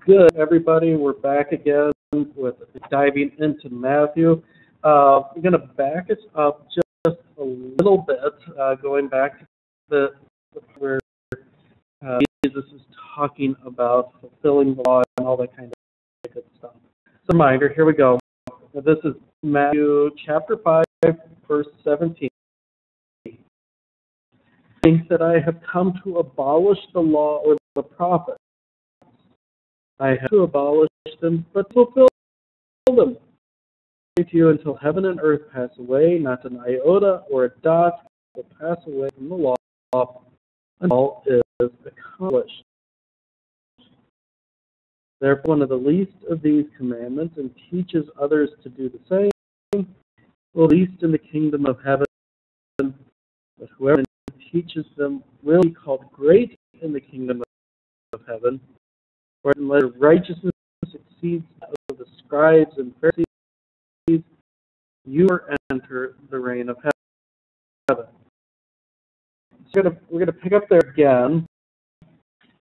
Good, everybody. We're back again with diving into Matthew. We're going to back us up just a little bit, going back to the where Jesus is talking about fulfilling the law and all that kind of good stuff. So, reminder, here we go. This is Matthew chapter 5, verse 17. Think that I have come to abolish the law or the prophets. I have to abolish them, but fulfill them. I say to you, until heaven and earth pass away, not an iota or a dot will pass away from the law until all is accomplished. Therefore, one of the least of these commandments and teaches others to do the same, will least in the kingdom of heaven. But whoever teaches them will be called great in the kingdom of heaven. For unless righteousness exceeds that of the scribes and Pharisees, you will enter the reign of heaven. So we're gonna pick up there again,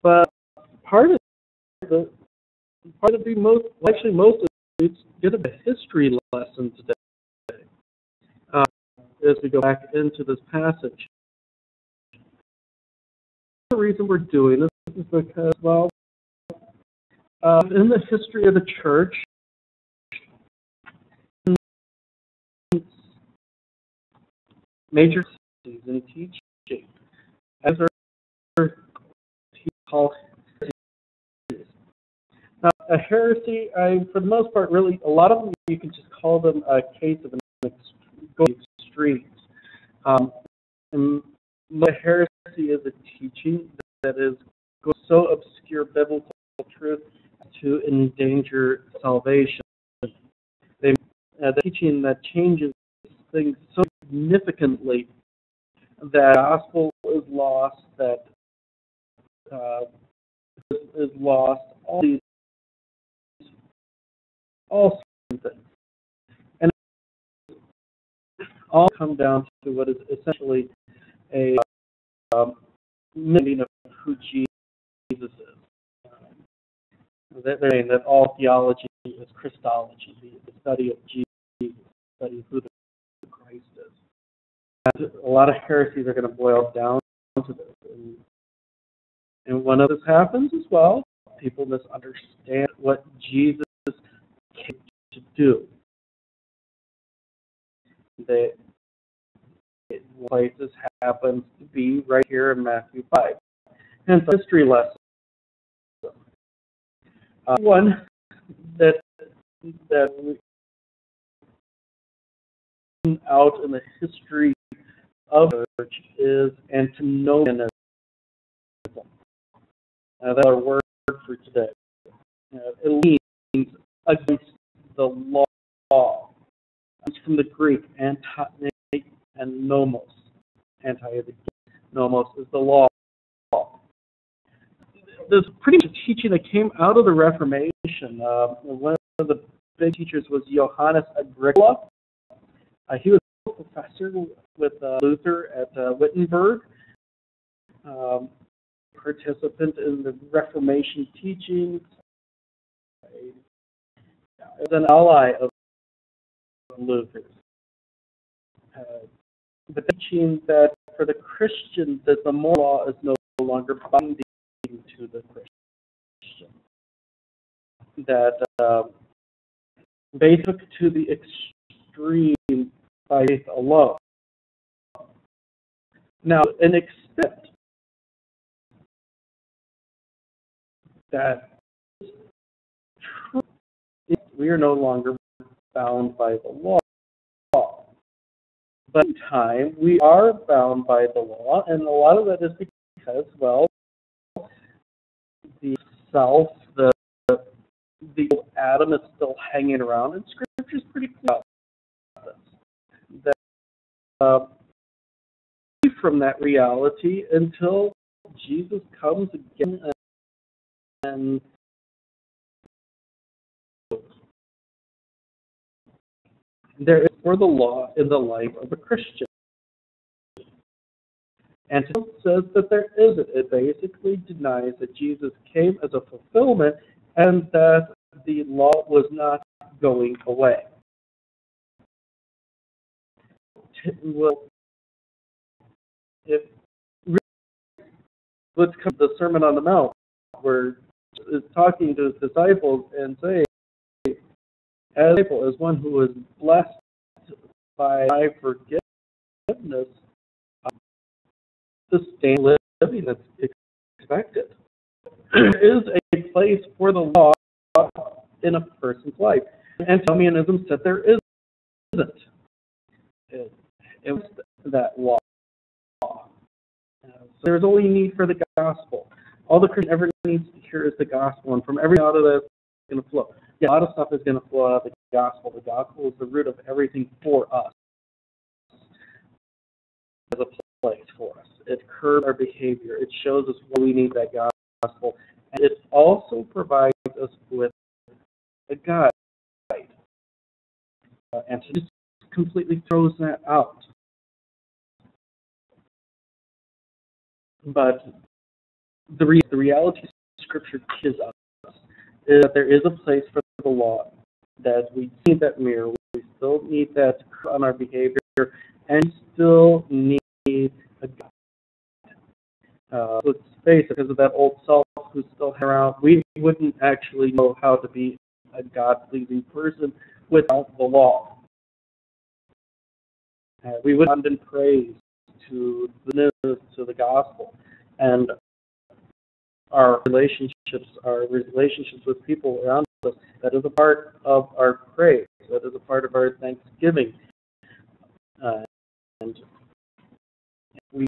but most of it's get a history lesson today as we go back into this passage. The reason we're doing this is because, well, in the history of the church, major heresies in teaching, as are called heresies. Now, a heresy, for the most part, really, a lot of them you can just call them a case of an extremes. And the heresy is a teaching that is so obscure biblical truth to endanger salvation. The teaching that changes things so significantly that the gospel is lost, that is lost, all things. And all come down to what is essentially a meaning of who Jesus is. They're saying that all theology is Christology, the study of Jesus, the study of who the Christ is. And a lot of heresies are going to boil down to this. And when this happens as well, people misunderstand what Jesus came to do. Places happens to be right here in Matthew 5. Hence, a history lesson. One that we out in the history of the church is Antinomianism. That's our word for today. It means against the law. It's from the Greek, anti and nomos. Nomos is the law. There's pretty much a teaching that came out of the Reformation. One of the big teachers was Johannes Agricola. He was a professor with Luther at Wittenberg, participant in the Reformation teachings, as an ally of Luther. The teaching that for the Christian that the moral law is no longer binding to the Christian, that they took to the extreme by faith alone. Now, an extent that we are no longer bound by the law. But in time, we are bound by the law, and a lot of that is because, well, the self, the old Adam is still hanging around, and Scripture is pretty clear about this. That from that reality until Jesus comes again and there is for the law in the life of a Christian. And it says that there isn't. It basically denies that Jesus came as a fulfillment and that the law was not going away. Well, if let's come to the Sermon on the Mount, where it's talking to his disciples and saying, as a disciple, as one who is blessed by forgiveness, sustained living that's expected. There is a place for the law in a person's life. Antinomianism said there isn't. It was that law. So there's only need for the gospel. All the Christian ever needs to hear is the gospel, and from everything out of that, it's going to flow. Yeah, a lot of stuff is going to flow out of the gospel. The gospel is the root of everything for us. As a place for us. It curbs our behavior. It shows us why we need that gospel. And it also provides us with a guide. And so just completely throws that out. But the reality Scripture gives us is that there is a place for the law, that we need that mirror, we still need that on our behavior, and still need a God. Let's face it, because of that old self who's still around, we wouldn't actually know how to be a God-pleasing person without the law. We would abandon praise to the gospel, and our relationships with people around us. That is a part of our praise. That is a part of our thanksgiving, and we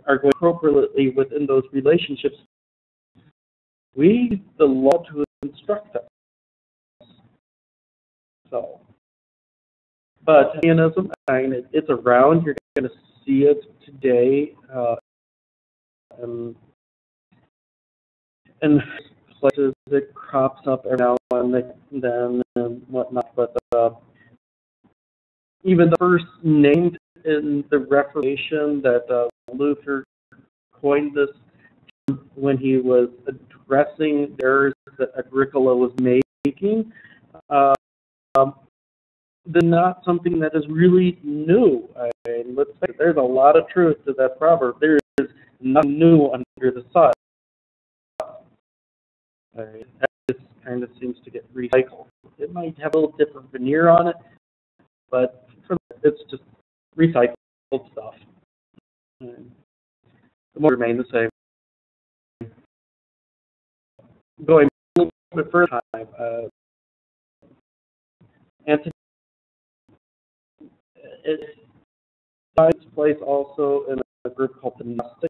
are going appropriately within those relationships. We need the law to instruct us. So, but Antinomianism, it's around. You're going to see it today, and places it crops up every now and then and whatnot. But even the first named in the Reformation that Luther coined this when he was addressing the errors that Agricola was making. They're not something that is really new. Let's say there's a lot of truth to that proverb. There is nothing new under the sun. This kind of seems to get recycled. It might have a little different veneer on it, but it's just recycled stuff. The more remain the same. Going a little bit further time, it finds place also in a group called the Gnostics.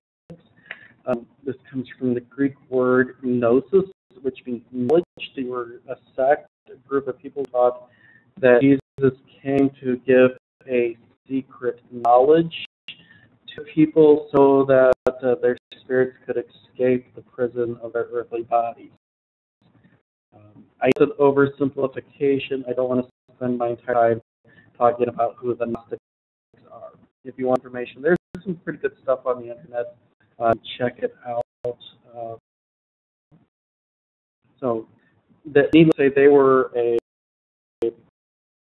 This comes from the Greek word gnosis, which means knowledge. They were a sect, a group of people who thought that Jesus came to give a secret knowledge to people so that their spirits could escape the prison of their earthly bodies. It's an oversimplification. I don't want to spend my entire time talking about who the Gnostics are. If you want information, there's some pretty good stuff on the internet. Check it out. So, needless to say, they were a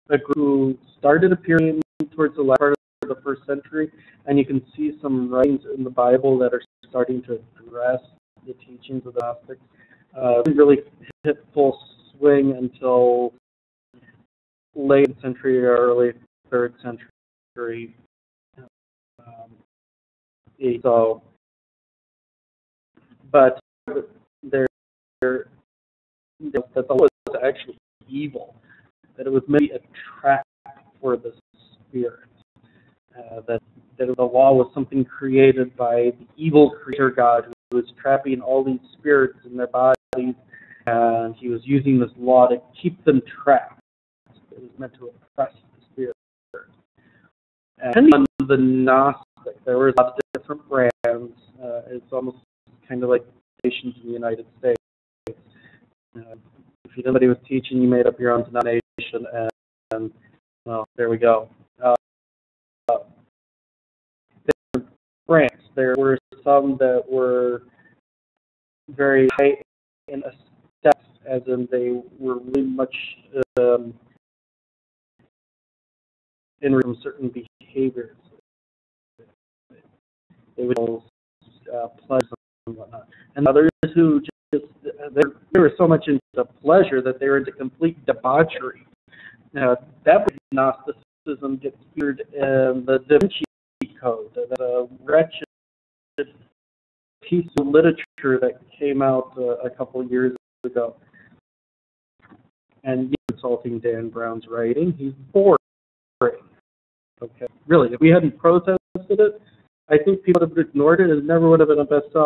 group who started appearing towards the latter part of the first century, and you can see some writings in the Bible that are starting to address the teachings of the Gnostics. Didn't really hit full swing until late century or early 3rd century. So, but that the law was actually evil, that it was maybe a trap for the spirit, that the law was something created by the evil creator God who was trapping all these spirits in their bodies, and he was using this law to keep them trapped. It was meant to oppress the spirit. And depending on the Gnostic, there were lots of different brands. It's almost kind of like nations in the United States. If nobody was teaching, you made up your own denomination, and well, there we go. Different brands. There were some that were very high in as in they were really much in certain behaviors. They would pleasure and whatnot. And others who just, they were so much into pleasure that they were into complete debauchery. Now, that Gnosticism gets featured in the Da Vinci Code, the wretched piece of literature that came out a couple of years ago. And insulting Dan Brown's writing, he's boring. Okay, really, if we hadn't protested it, I think people would have ignored it and it never would have been a bestseller.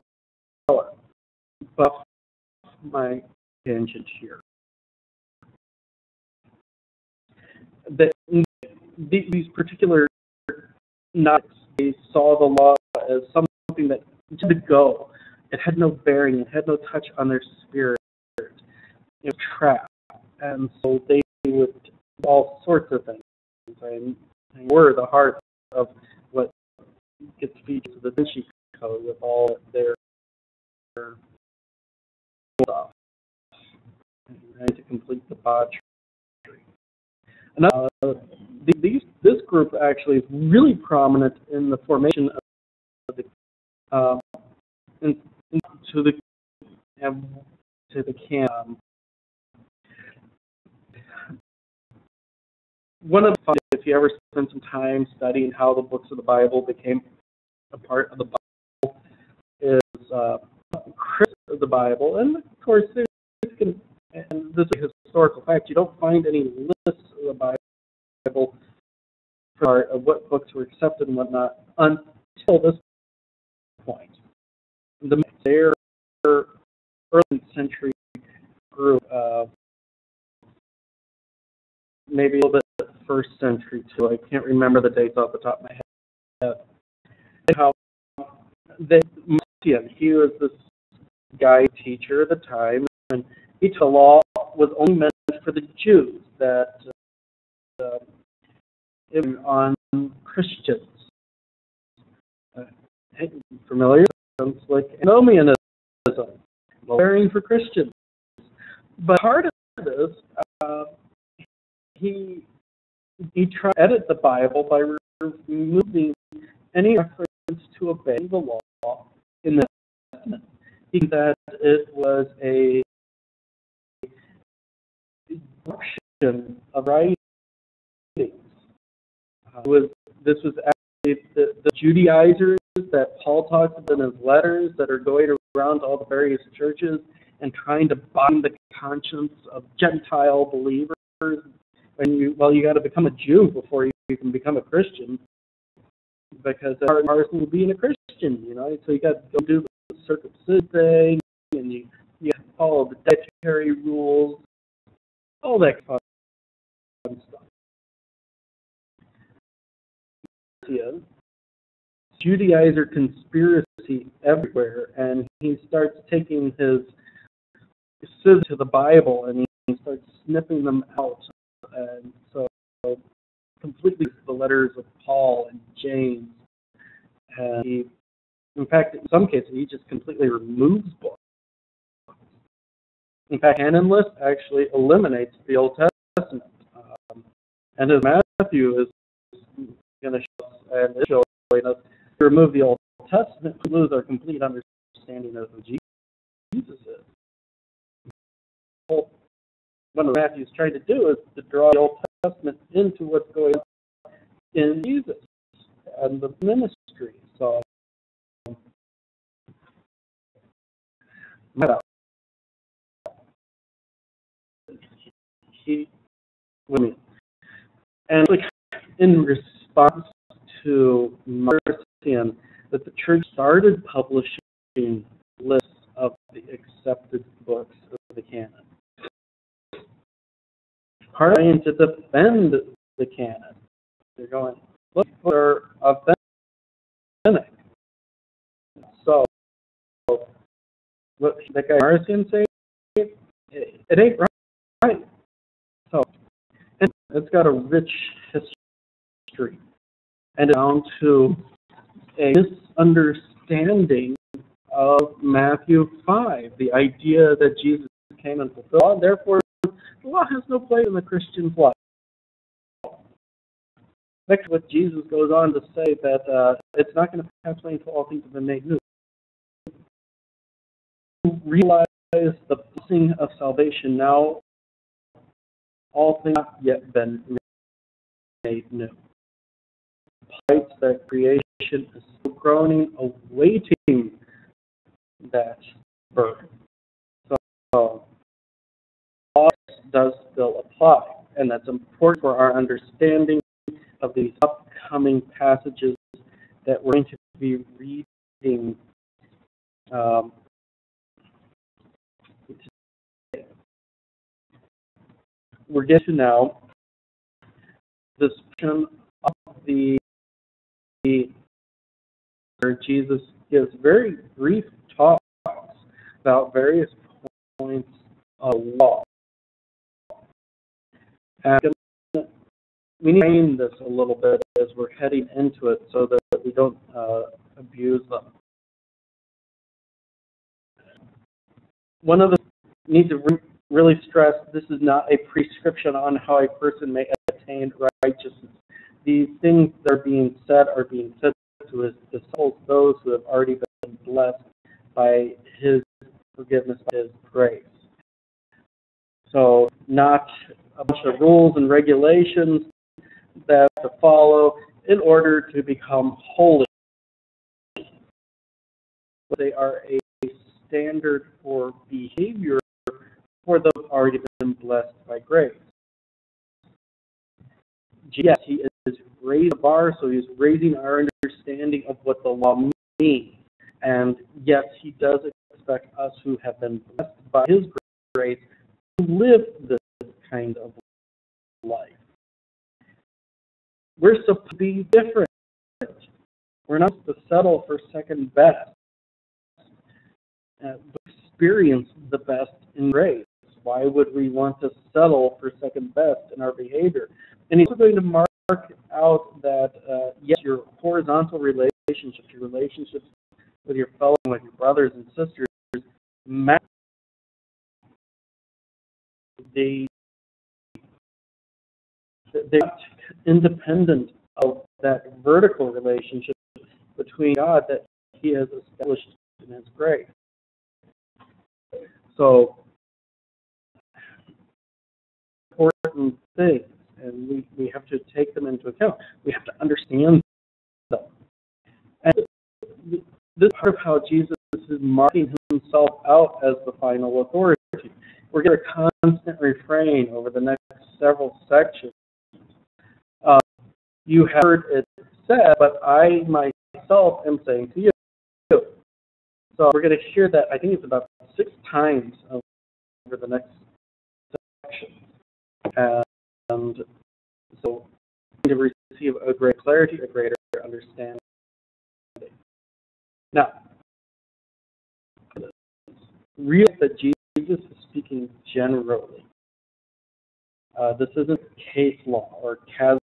But my tangent here. These particular Nazis, they saw the law as something that had to go. It had no bearing. It had no touch on their spirit. It was trapped. And so they would do all sorts of things. And were the heart of what gets featured in the Da Vinci Code with all their stuff. And to complete debauchery. This group actually is really prominent in the formation of the to the canon. One of the, if you ever spend some time studying how the books of the Bible became a part of the Bible, is criticism of the Bible, and of course and this is a historical fact. You don't find any lists of the Bible for what books were accepted and whatnot until this point. Their early century group, maybe a little bit first century too. I can't remember the dates off the top of my head. How Matthew, he was this guy teacher at the time, and he taught the law was only meant for the Jews, that on Christians. Familiar? Sounds like Antinomianism, bearing for Christians. But part of this, he tried to edit the Bible by removing any reference to obeying the law in the Testament. He said that it was a corruption of writings. This was actually the Judaizers that Paul talks about in his letters that are going around to all the various churches and trying to bind the conscience of Gentile believers. And you got to become a Jew before you can become a Christian, because that's part and parcel of being a Christian, So you got to go do the circumcision thing, and you have to follow the dietary rules, all that fun stuff. Judaizer conspiracy everywhere, and he starts taking his scissors to the Bible and he starts snipping them out, and so completely the letters of Paul and James, and he, in fact, in some cases he just completely removes books. In fact, canon list actually eliminates the Old Testament, and as Matthew is going to show us, and is showing us, to remove the Old Testament, we lose our complete understanding of who Jesus is. Well, what Matthew's trying to do is to draw the Old Testament into what's going on in Jesus and the ministry. So, and like in response to Marcion, that the church started publishing lists of the accepted books of the canon. Part of trying to defend the canon. They're going, look, they're authentic. So, what that guy Marcion say? It ain't right. So, and it's got a rich history, and down to a misunderstanding of Matthew 5, the idea that Jesus came and fulfilled the law, and therefore the law has no place in the Christian's life. Next, what Jesus goes on to say that it's not going to pass away until all things have been made new. Realize the blessing of salvation now, all things have not yet been made new. Despite that creation is still groaning, awaiting that birth. So, law does still apply, and that's important for our understanding of these upcoming passages that we're going to be reading today. We're getting to now this portion of where Jesus gives very brief talks about various points of law. And we need to frame this a little bit as we're heading into it so that we don't abuse them. One of the need to really stress, this is not a prescription on how a person may attain righteousness. These things that are being said to his disciples, those who have already been blessed by his forgiveness, by his grace. So not a bunch of rules and regulations that to follow in order to become holy. They are a standard for behavior for those who have already been blessed by grace. Yes, he is raising the bar, so he's raising our understanding of what the law means. And yes, he does expect us who have been blessed by his grace to live this kind of life. We're supposed to be different. We're not supposed to settle for second best, but experience the best in grace. Why would we want to settle for second best in our behavior? And he's also going to mark out that, yes, your horizontal relationships, your relationships with your fellow, with your brothers and sisters, matter. They're not independent of that vertical relationship between God that he has established in his grace. So, important things, and we have to take them into account. We have to understand them. And this is part of how Jesus is marking himself out as the final authority. We're going to constant refrain over the next several sections. You have heard it said, but I myself am saying to you. So we're going to hear that, I think it's about 6 times over the next section. And so we're going to receive a greater clarity, a greater understanding. Now, realize that Jesus is speaking generally. This isn't case law or casuistry.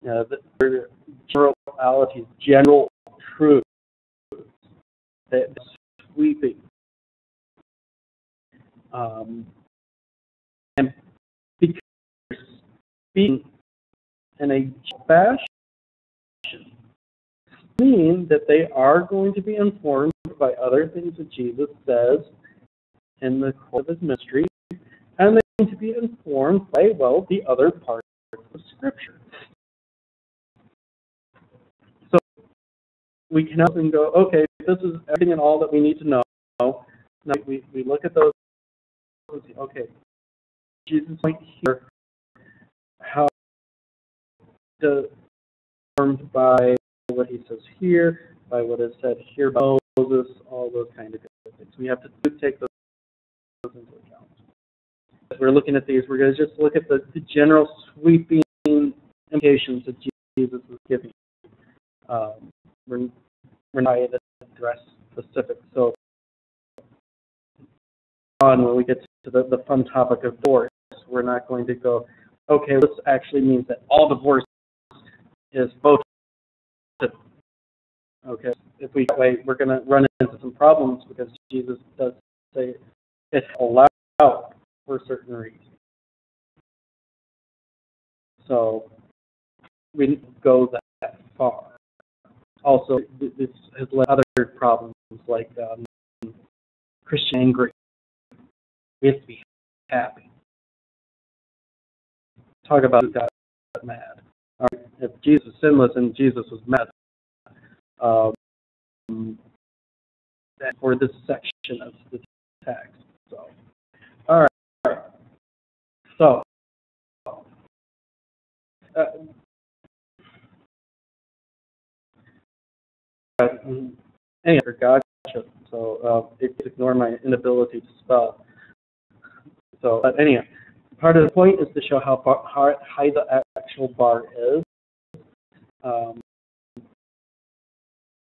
The generalities, general truths that sweeping. And because speaking in a fashion mean that they are going to be informed by other things that Jesus says in the course of his ministry, and they're going to be informed by, well, the other parts of Scripture. So we can help and go, okay, this is everything and all that we need to know. Now we look at those and say, okay, Jesus might hear how informed by what he says here, by what is said here by Moses, all those kind of things. We have to take those into account. As we're looking at these, we're going to just look at the general sweeping implications that Jesus is giving. We're not going to address specifics. So when we get to the fun topic of divorce, we're not going to go, okay, this actually means that all divorce is both. Okay, if we wait, we're going to run into some problems because Jesus does say it's allowed for certain reasons. So we didn't go that far. Also, this has led to other problems like Christian angry. We have to be happy. Talk about who got mad. All right, if Jesus was sinless and Jesus was mad, for this section of the text. So, all right. So, anyway, gotcha. So, ignore my inability to spell. So, but anyway, part of the point is to show how high the actual bar is.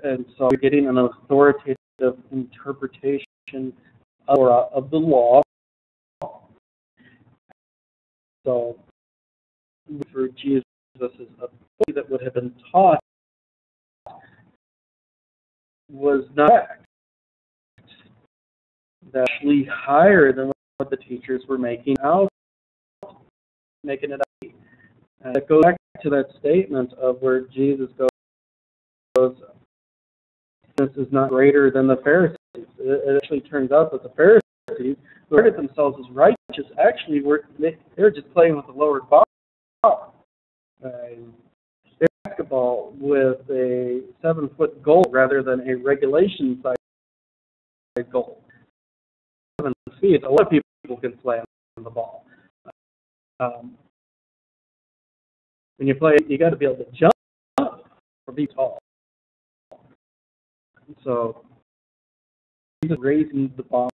And so you're getting an authoritative interpretation of the law. So, for Jesus' authority that would have been taught was not correct. That's actually higher than what the teachers were making it out. And it goes back to that statement of where Jesus goes, this is not greater than the Pharisees. It actually turns out that the Pharisees, who regarded themselves as righteous, actually they're just playing with the lower bar. They're basketball with a 7-foot goal rather than a regulation size goal. 7 feet. A lot of people can play on the ball. When you play, you got to be able to jump or be tall. So he's raising the bar,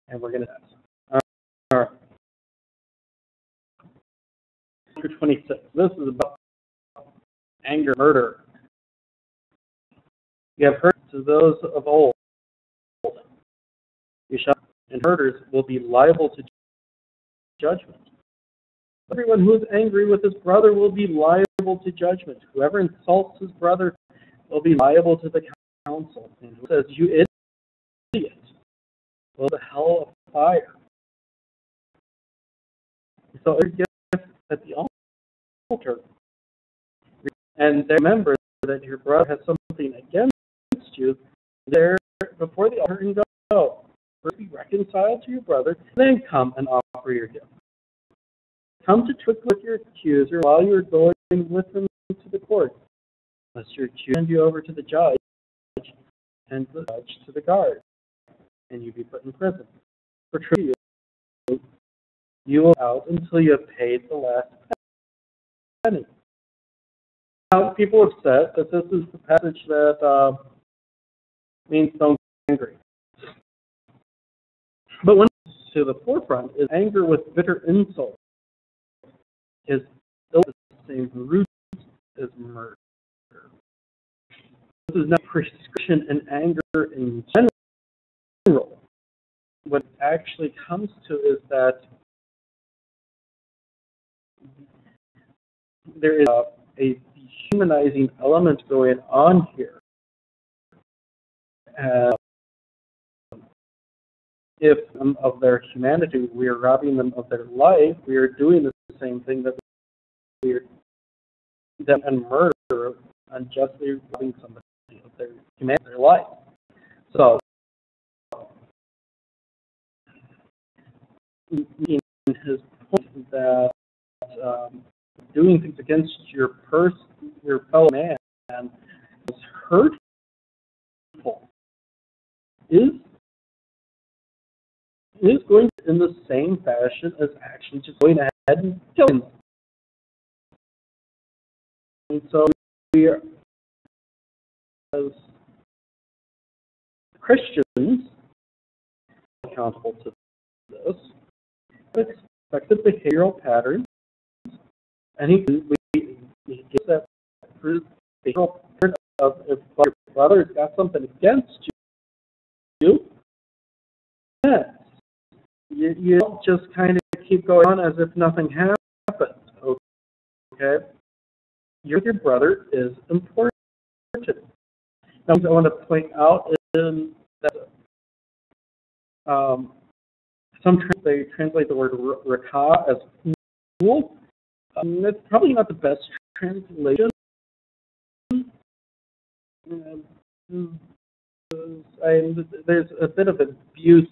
and we're going to. All right. Chapter 26. This is about anger, murder. You have heard to those of old. You shall, and murders will be liable to judgment. Everyone who is angry with his brother will be liable to judgment. Whoever insults his brother will be liable to the council. And who says, "You idiot," will the hell of fire. So it's just at the altar. And remember that your brother has something against you. There before the altar and go. First be reconciled to your brother, then come and offer your gift. Come to trick with your accuser while you are going with him to the court, lest your accuser send you over to the judge, and the judge to the guard, and you be put in prison. For true, you will out until you have paid the last penny. Now, people have said that this is the passage that means don't be angry. But when it comes to the forefront is anger with bitter insult. Is still the same root as murder. This is not prescription and anger in general. What it actually comes to is that there is a dehumanizing element going on here. If of their humanity, we are robbing them of their life, we are doing the same thing that we are them and murder, unjustly robbing somebody of their humanity, their life. So, in his point that doing things against your fellow man is hurtful, is going in the same fashion as actually just going ahead and killing them. And so we are, as Christians, accountable to this, expected behavioral patterns, and he gives that behavioral pattern of if your brother's got something against you, yes. You don't just kind of keep going on as if nothing happened. Okay? Your brother is important. Now, I want to point out in that Some they translate the word rakah as fool. That's probably not the best translation. There's a bit of abuse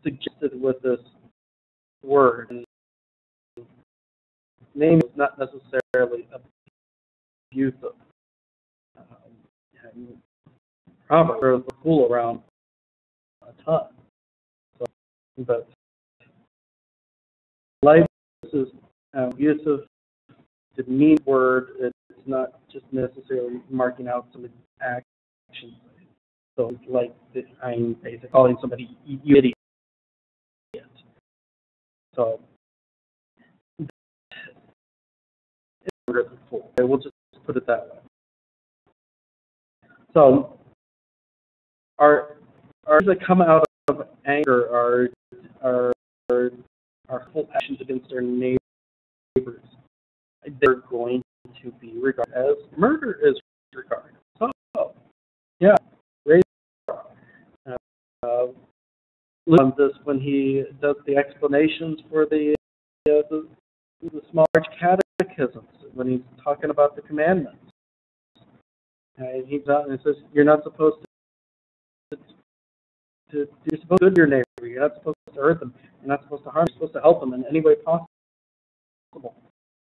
suggested with this word. And name is not necessarily abusive. Proverbs throws the fool around a ton. So, but life is abusive, demeaning word. It's not just necessarily marking out some actions. So, like I'm basically calling somebody you idiot. So, it's a fool. Okay, we'll just put it that way. So, our that come out of anger are full actions against our neighbors. They're going to be regarded as murder is regarded. So, yeah, raise on this when he does the explanations for the small catechisms when he's talking about the commandments. He says you're not supposed to you're supposed to do your neighbor. You're not supposed to hurt them. You're not supposed to harm them. You're supposed to help them in any way possible.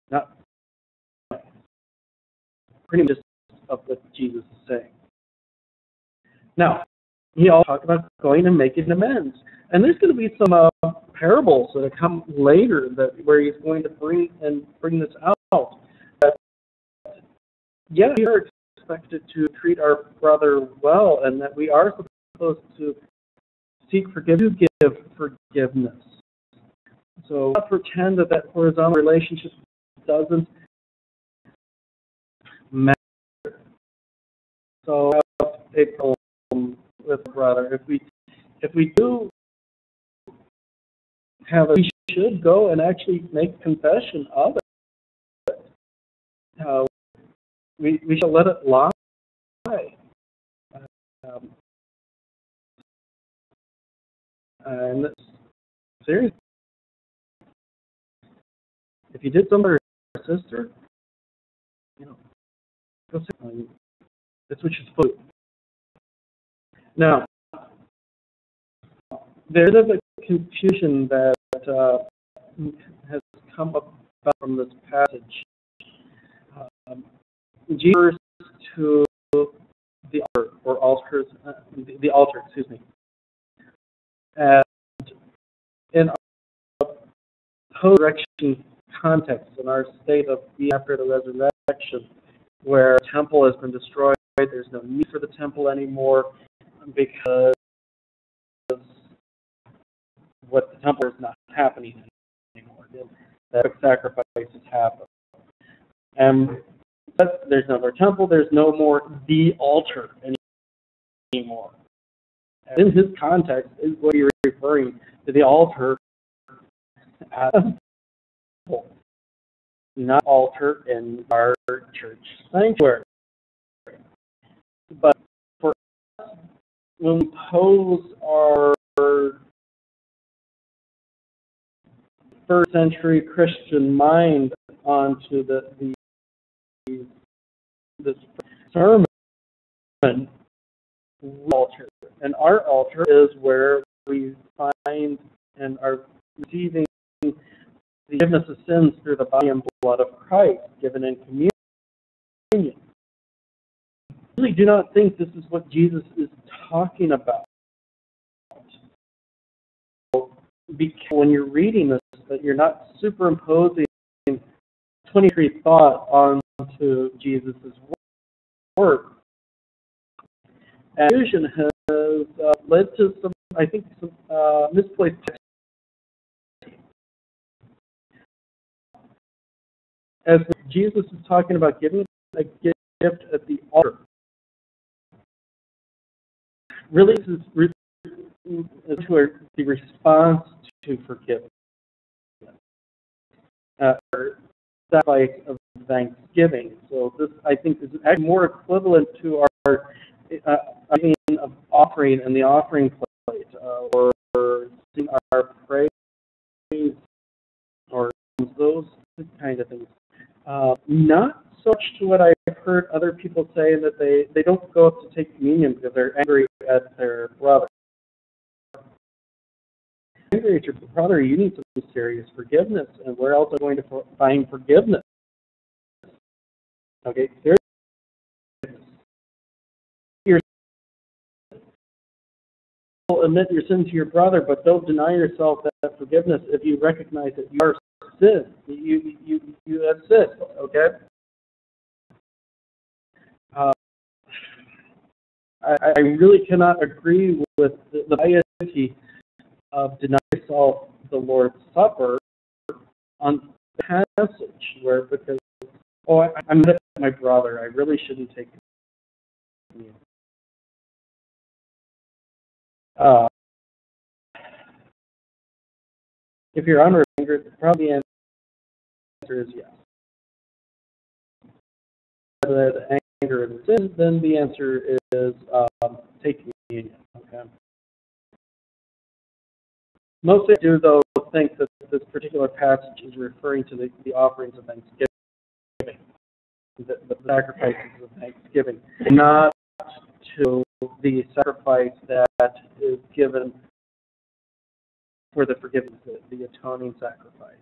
Not pretty much of what Jesus is saying. Now, he also talked about going and making amends. And there's going to be some parables that come later where he's going to bring this out. Yeah, we are expected to treat our brother well, and that we are supposed to seek forgiveness, give forgiveness. So not pretend that horizontal relationship doesn't matter. So I have a problem with brother. If we do have we should go and actually make confession of it. We shall let it lie. And seriously, if you did something to your sister, go say that's what you're supposed to do. Now, there's a confusion that has come about from this passage. Jesus to the altar, or altars, the altar, excuse me. And in our post-resurrection context, in our state of being after the resurrection, where the temple has been destroyed, there's no need for the temple anymore because what the temple is not happening anymore. That sacrifices happen. And there's no more temple, there's no more the altar anymore. And in his context, is what you're referring to the altar as a temple, not altar in our church sanctuary. But for us, when we pose our first century Christian mind onto this sermon altar, and our altar is where we find and are receiving the forgiveness of sins through the body and blood of Christ given in communion. I really do not think this is what Jesus is talking about. When you're reading this, that you're not superimposing 23 thought onto Jesus' work. And confusion has led to some misplaced text. As Jesus is talking about giving a gift at the altar, really this is the response to forgiveness. Sacrifice of thanksgiving. So this, I think, is actually more equivalent to our of offering in the offering plate, or kind of things. Not so much to what I've heard other people say, that they don't go up to take communion because they're angry at their brother. Angry at your brother, you need some serious forgiveness, and where else are you going to find forgiveness? Okay, serious forgiveness. Admit your sin to your brother, but don't deny yourself that forgiveness if you recognize that you are sin. You have sinned. Okay. I really cannot agree with the piety of denying yourself the Lord's Supper on the passage where, because I'm mad at my brother, I really shouldn't take communion. If you're unrepentant, probably the answer is yes. If the anger is sin, then the answer is take communion. Okay. Most of you, though, think that this particular passage is referring to the offerings of Thanksgiving, the sacrifices of Thanksgiving, not to the sacrifice that is given for the forgiveness, the atoning sacrifice.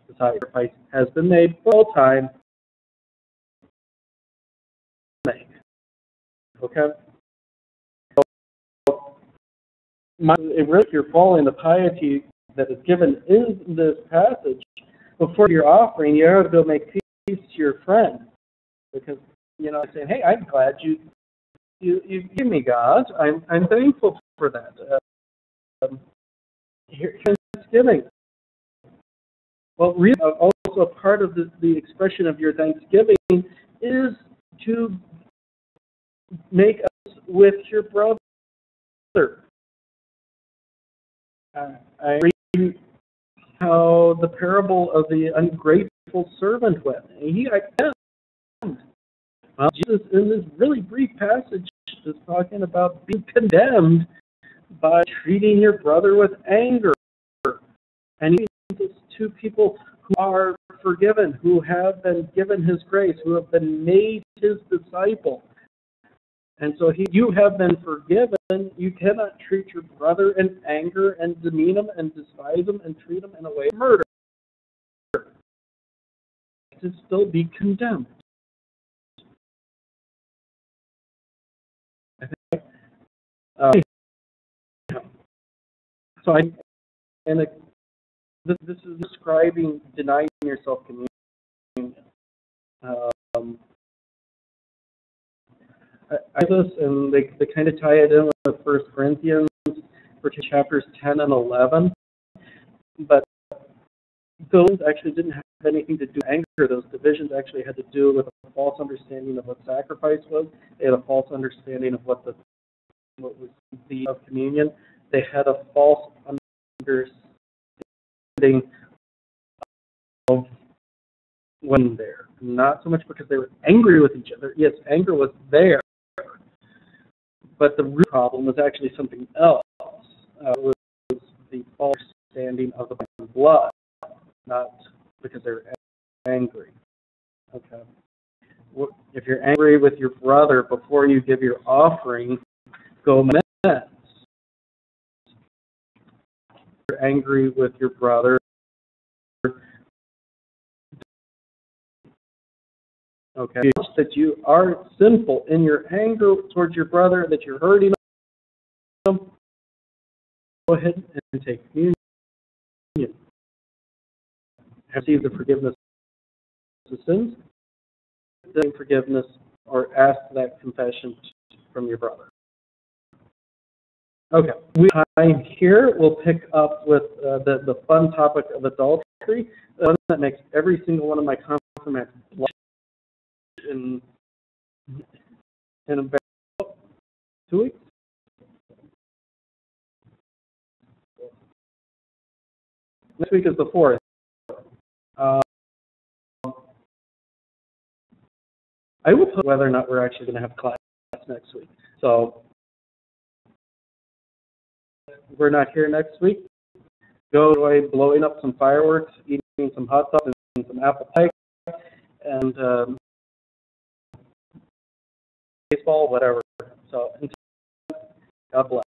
The sacrifice has been made for all time. Okay? If you're following the piety that is given in this passage, before your offering, you have to go make peace to your friend. Because, saying, hey, I'm glad you give me God. I'm thankful for that. Here's Thanksgiving. Well, really, also a part of the expression of your Thanksgiving is to make us with your brother. I read how the parable of the ungrateful servant went. He got condemned. Well, Jesus, in this really brief passage, is talking about being condemned by treating your brother with anger. And he uses two people who are forgiven, who have been given his grace, who have been made his disciple. And so you have been forgiven. You cannot treat your brother in anger and demean him and despise him and treat him in a way of murder. To still be condemned. I think. This is describing denying yourself communion. I this, and they kind of tie it in with 1 Corinthians, for chapters 10 and 11. But those actually didn't have anything to do with anger. Those divisions actually had to do with a false understanding of what sacrifice was. They had a false understanding of what was the of communion. They had a false understanding of when there. Not so much because they were angry with each other. Yes, anger was there. But the root problem was actually something else. It was the false understanding of the blood, not because they were angry. Okay. If you're angry with your brother before you give your offering, go amends. If you're angry with your brother, okay, that you are sinful in your anger towards your brother, that you're hurting him, go ahead and take communion. Receive the forgiveness of sins, then forgiveness, or ask that confession from your brother. Okay, time here we'll pick up with the fun topic of adultery, the one that makes every single one of my confirmants blush in about 2 weeks. Next week is the 4th. I will put whether or not we're actually going to have class next week. So we're not here next week. go away blowing up some fireworks, eating some hot dogs and some apple pie, and baseball, whatever. So, God bless.